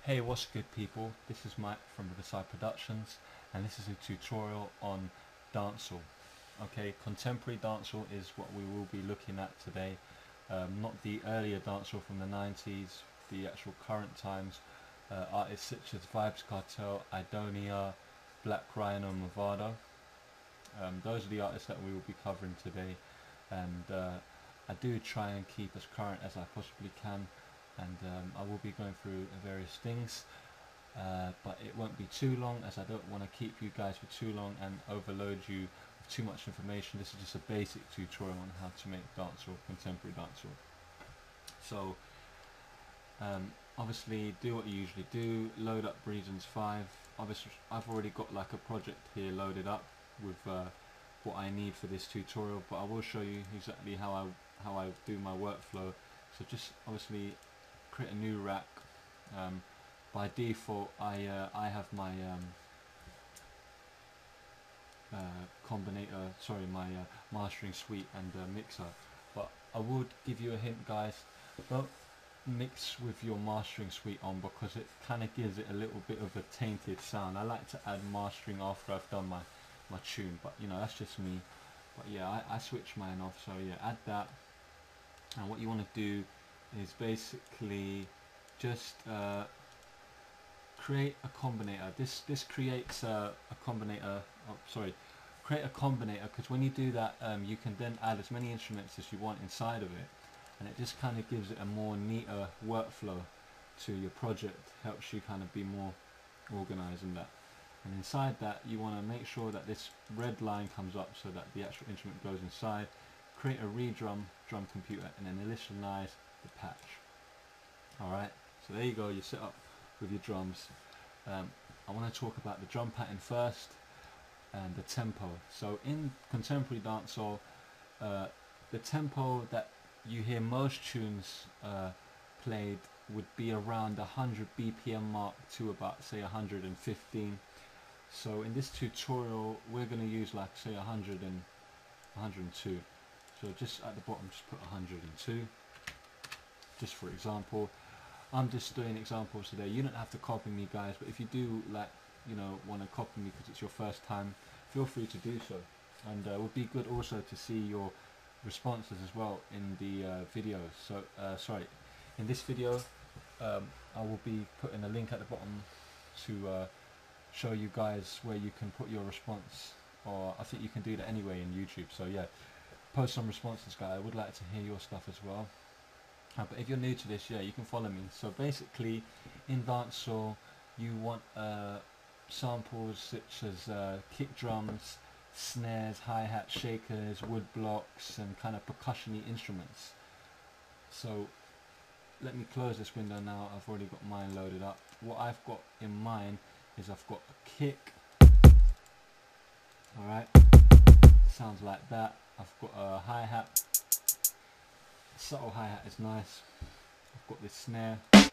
Hey, what's good people? This is Mike from Riverside Productionz, and this is a tutorial on dancehall. Okay, contemporary dancehall is what we will be looking at today, not the earlier dancehall from the 90s, the actual current times. Artists such as Vibes Cartel, Idonia, Black Rhino, Movado. Those are the artists that we will be covering today, and I do try and keep as current as I possibly can, and I will be going through various things, but it won't be too long, as I don't want to keep you guys for too long and overload you with too much information. This is just a basic tutorial on how to make dancehall, contemporary dancehall. So obviously do what you usually do, load up Reasons 5. Obviously I've already got like a project here loaded up with what I need for this tutorial, but I will show you exactly how I do my workflow. So just obviously create a new rack. By default I have my Combinator, sorry, my mastering suite and mixer, but I would give you a hint, guys, don't mix with your mastering suite on, because it kind of gives it a little bit of a tainted sound. I like to add mastering after I've done my tune, but you know, that's just me. But yeah, I switch mine off, so yeah, add that. And what you want to do is basically just create a combinator. This creates a combinator. Oh, sorry, create a combinator, because when you do that, you can then add as many instruments as you want inside of it, and it just kind of gives it a more neater workflow to your project. Helps you kind of be more organized in that. And inside that, you want to make sure that this red line comes up so that the actual instrument goes inside. Create a redrum drum computer and then initialize the patch. Alright, so there you go, you're set up with your drums. I want to talk about the drum pattern first and the tempo. So in contemporary dancehall, the tempo that you hear most tunes played would be around the 100 BPM mark to about, say, 115. So in this tutorial we're going to use, like, say, 100 and 102. So just at the bottom just put 102, just for example. I'm just doing examples today. You don't have to copy me, guys, but if you do, like, you know, want to copy me because it's your first time, feel free to do so. And it would be good also to see your responses as well in the videos. So sorry, in this video I will be putting a link at the bottom to show you guys where you can put your response, or I think you can do that anyway in YouTube. So yeah, post some responses, guys. I would like to hear your stuff as well. But if you're new to this, yeah, you can follow me. So basically in dancehall you want samples such as kick drums, snares, hi-hat, shakers, wood blocks, and kind of percussion-y instruments. So let me close this window now. I've already got mine loaded up. What I've got in mind is I've got a kick. Alright, sounds like that. I've got a hi-hat. Subtle hi-hat is nice. I've got this snare. I've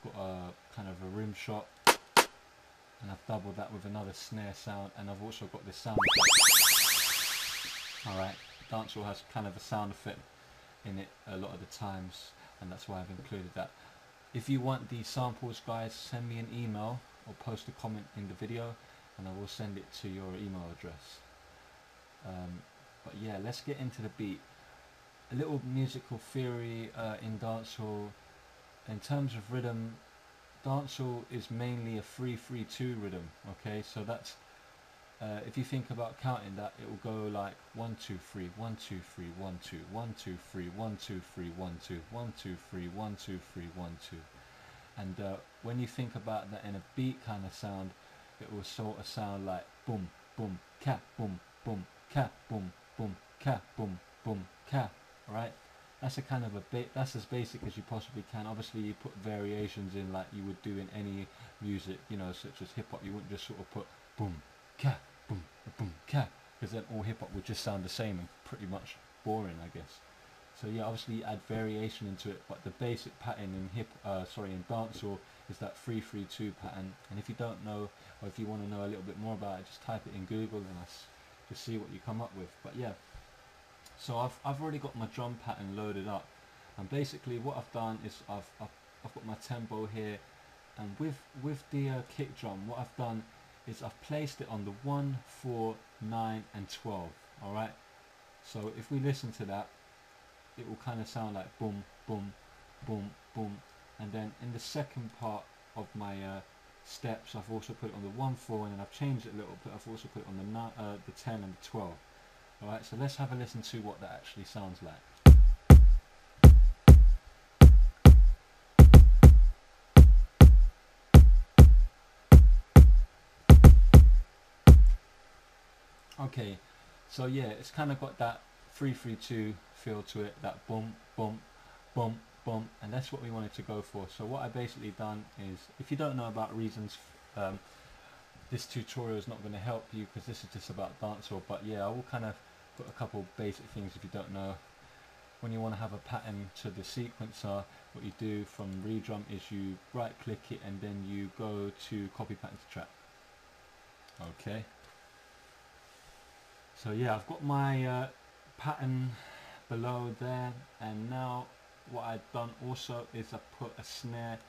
got a kind of a rim shot, and I've doubled that with another snare sound, and I've also got this sound effect. Alright, dancehall has kind of a sound effect in it a lot of the times, and that's why I've included that. If you want these samples, guys, send me an email or post a comment in the video and I will send it to your email address. But yeah, let's get into the beat. A little musical theory in dancehall. In terms of rhythm, dancehall is mainly a 3-3-2 rhythm. Okay, so that's if you think about counting that, it will go like 1 2 3 1 2 3 1 2 1 2 3 1 2 3 1 2 1 2 3 1 2 3 1 2. And when you think about that in a beat kind of sound, it will sort of sound like boom boom ka, boom boom ka, boom boom ka, boom boom ka. Right? That's a kind of a bit. That's as basic as you possibly can. Obviously, you put variations in like you would do in any music, you know, such as hip hop. You wouldn't just sort of put boom ka, boom boom ka, because then all hip hop would just sound the same and pretty much boring, I guess. So yeah, obviously you add variation into it, but the basic pattern in in dancehall is that 3-3-2 pattern. And if you don't know, or if you want to know a little bit more about it, just type it in Google and just see what you come up with. But yeah, so I've already got my drum pattern loaded up, and basically what I've done is I've got my tempo here And with the kick drum, what I've done is I've placed it on the 1, 4, 9 and 12. Alright, so if we listen to that, it will kind of sound like boom, boom, boom, boom. And then in the second part of my steps, I've also put it on the 1, 4, and then I've changed it a little bit. I've also put it on the 10 and the 12. Alright, so let's have a listen to what that actually sounds like. Okay, so yeah, it's kind of got that 3-3-2 feel to it, that boom, boom, boom, boom, and that's what we wanted to go for. So what I basically done is, if you don't know about reasons, this tutorial is not going to help you because this is just about dancehall, but yeah, I will kind of put a couple basic things if you don't know. When you want to have a pattern to the sequencer, what you do from redrum is you right click it and then you go to copy pattern to track. Okay. So yeah, I've got my pattern below there, and now what I've done also is I put a snare.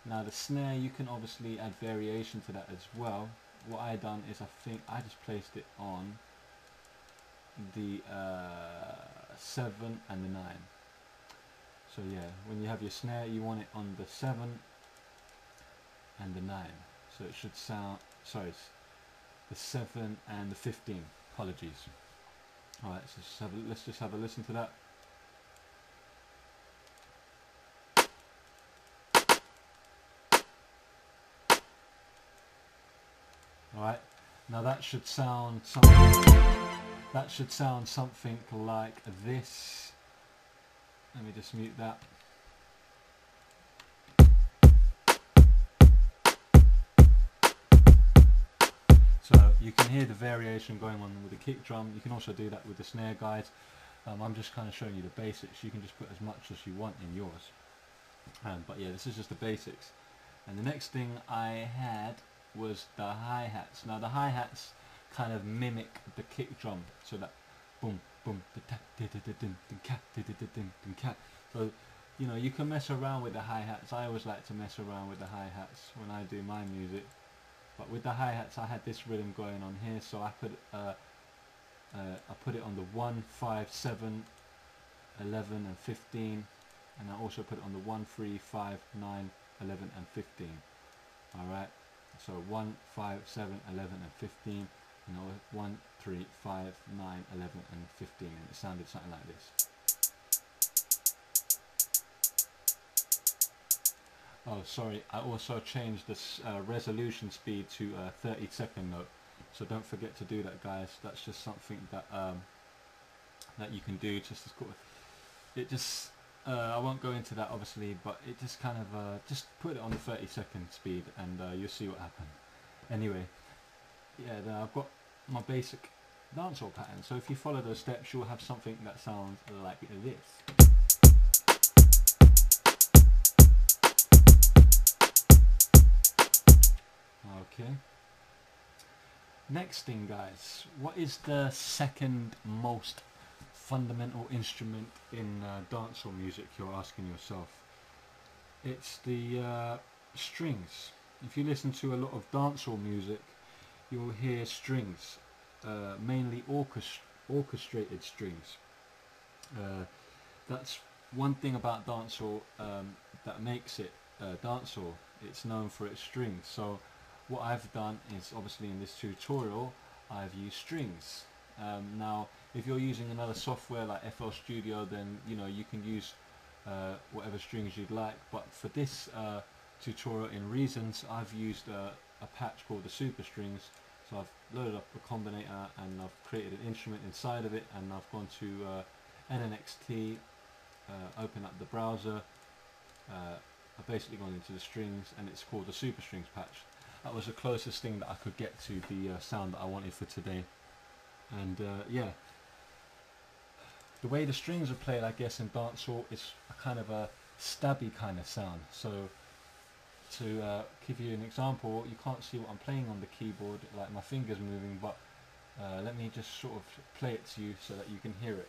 Now the snare, you can obviously add variation to that as well. What I done is I think I just placed it on the 7 and the 9. So yeah, when you have your snare, you want it on the 7 and the 9. So it should sound, sorry, it's the 7 and the 15. Apologies. Alright, so let's just have a listen to that. Alright, now that should sound something like this. Let me just mute that. So you can hear the variation going on with the kick drum. You can also do that with the snare guides. I'm just kind of showing you the basics. You can just put as much as you want in yours. But yeah, this is just the basics. And the next thing I had was the hi-hats. Now the hi-hats kind of mimic the kick drum. So that boom, boom, so you know, you can mess around with the hi-hats. I always like to mess around with the hi-hats when I do my music. But with the hi-hats, I had this rhythm going on here, so I put it on the 1, 5, 7, 11 and 15, and I also put it on the 1, 3, 5, 9, 11 and 15. Alright, so 1, 5, 7, 11 and 15, you know, 1, 3, 5, 9, 11 and 15, and it sounded something like this. Oh, sorry, I also changed this resolution speed to 30-second note, so don't forget to do that, guys. That's just something that that you can do. Just as cool. It just I won't go into that obviously, but it just kind of just put it on the 30-second speed, and you'll see what happens. Anyway, yeah, then I've got my basic dancehall pattern. So if you follow those steps, you'll have something that sounds like this. Okay. Next thing, guys, what is the second most fundamental instrument in dancehall music, you're asking yourself? It's the strings. If you listen to a lot of dancehall music, you'll hear strings, mainly orchestrated strings. That's one thing about dancehall that makes it dancehall. It's known for its strings. So what I've done is, obviously in this tutorial, I've used strings. Now if you're using another software like FL Studio, then you know you can use whatever strings you'd like, but for this tutorial in Reasons, I've used a patch called the Super Strings. So I've loaded up a Combinator and I've created an instrument inside of it, and I've gone to NNXT, open up the browser, I've basically gone into the strings, and it's called the Super Strings patch. That was the closest thing that I could get to the sound that I wanted for today. And yeah, the way the strings are played, I guess, in dancehall is a kind of a stabby kind of sound. So to give you an example, you can't see what I'm playing on the keyboard, like my fingers moving, but let me just sort of play it to you so that you can hear it.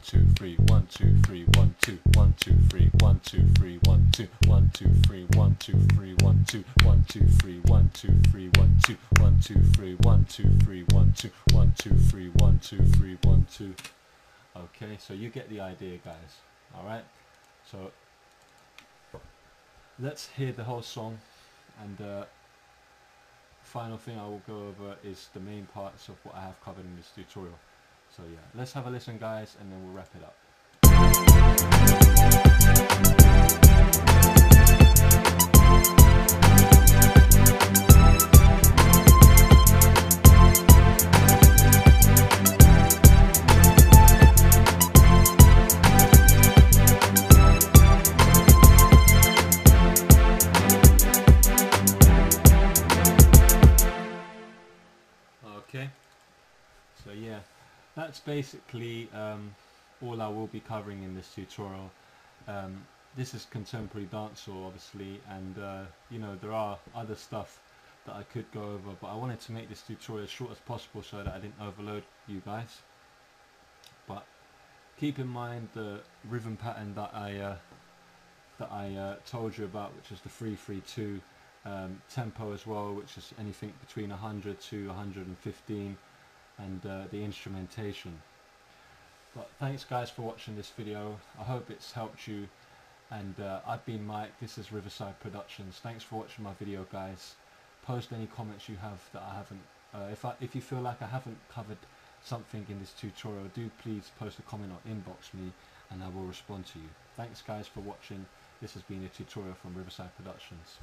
1 2 3 1 2 3 1 2 1 2 3 1 2 3 1 2 1 2 3 1 2 3 1 2 1 2 3 1 2 3 1 2 1 2 3 1 2 3 1 2 1 2 3 1 2 3 1 2. Okay, so you get the idea, guys. Alright, so let's hear the whole song, and final thing I will go over is the main parts of what I have covered in this tutorial. So yeah, let's have a listen, guys, and then we'll wrap it up. Okay, so yeah, that's basically all I will be covering in this tutorial. This is contemporary dancehall, obviously, and you know, there are other stuff that I could go over, but I wanted to make this tutorial as short as possible so that I didn't overload you guys. But keep in mind the rhythm pattern that I told you about, which is the 3-3-2. Tempo as well, which is anything between 100 to 115, and the instrumentation. But thanks, guys, for watching this video. I hope it's helped you, and I've been Mike. This is Riverside Productionz. Thanks for watching my video, guys. Post any comments you have that I haven't, if you feel like I haven't covered something in this tutorial, do please post a comment or inbox me and I will respond to you. Thanks, guys, for watching. This has been a tutorial from Riverside Productionz.